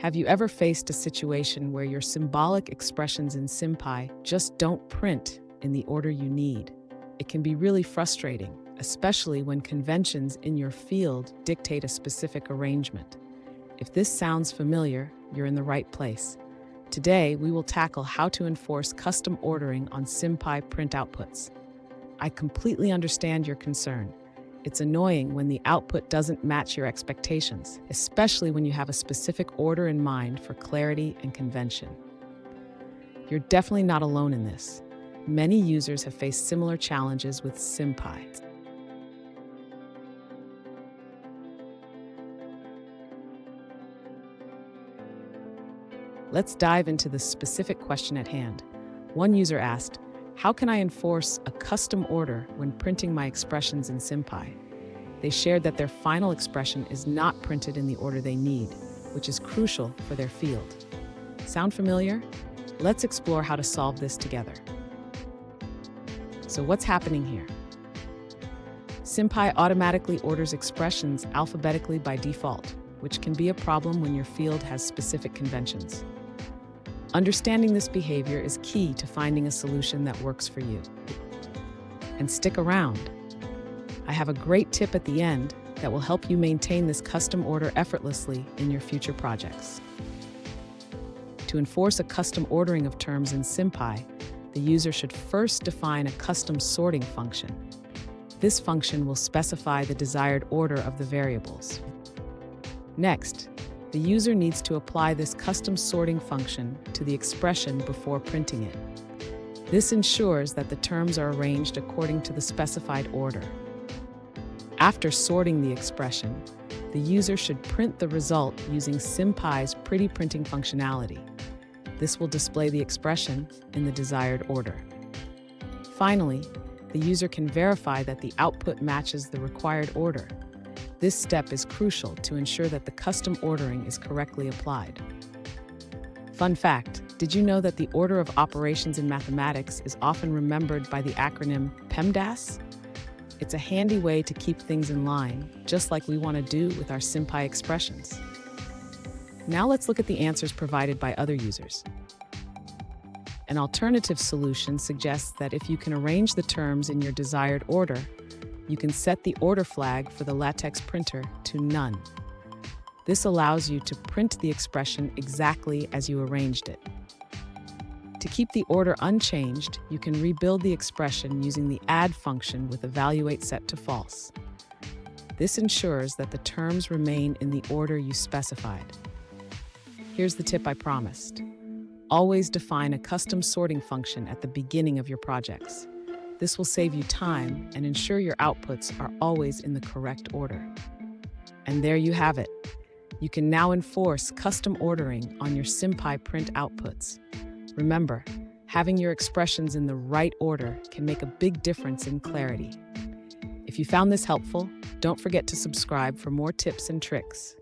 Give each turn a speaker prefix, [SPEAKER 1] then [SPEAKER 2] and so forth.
[SPEAKER 1] Have you ever faced a situation where your symbolic expressions in SymPy just don't print in the order you need? It can be really frustrating, especially when conventions in your field dictate a specific arrangement. If this sounds familiar, you're in the right place. Today, we will tackle how to enforce custom ordering on SymPy print outputs. I completely understand your concern. It's annoying when the output doesn't match your expectations, especially when you have a specific order in mind for clarity and convention. You're definitely not alone in this. Many users have faced similar challenges with SymPy. Let's dive into the specific question at hand. One user asked, "How can I enforce a custom order when printing my expressions in SymPy?" They shared that their final expression is not printed in the order they need, which is crucial for their field. Sound familiar? Let's explore how to solve this together. So what's happening here? SymPy automatically orders expressions alphabetically by default, which can be a problem when your field has specific conventions. Understanding this behavior is key to finding a solution that works for you. And stick around. I have a great tip at the end that will help you maintain this custom order effortlessly in your future projects. To enforce a custom ordering of terms in SymPy, the user should first define a custom sorting function. This function will specify the desired order of the variables. Next, the user needs to apply this custom sorting function to the expression before printing it. This ensures that the terms are arranged according to the specified order. After sorting the expression, the user should print the result using SymPy's pretty printing functionality. This will display the expression in the desired order. Finally, the user can verify that the output matches the required order. This step is crucial to ensure that the custom ordering is correctly applied. Fun fact, did you know that the order of operations in mathematics is often remembered by the acronym PEMDAS? It's a handy way to keep things in line, just like we want to do with our SymPy expressions. Now let's look at the answers provided by other users. An alternative solution suggests that if you can arrange the terms in your desired order, you can set the order flag for the LaTeX printer to none. This allows you to print the expression exactly as you arranged it. To keep the order unchanged, you can rebuild the expression using the add function with evaluate set to false. This ensures that the terms remain in the order you specified. Here's the tip I promised. Always define a custom sorting function at the beginning of your projects. This will save you time and ensure your outputs are always in the correct order. And there you have it. You can now enforce custom ordering on your SymPy print outputs. Remember, having your expressions in the right order can make a big difference in clarity. If you found this helpful, don't forget to subscribe for more tips and tricks.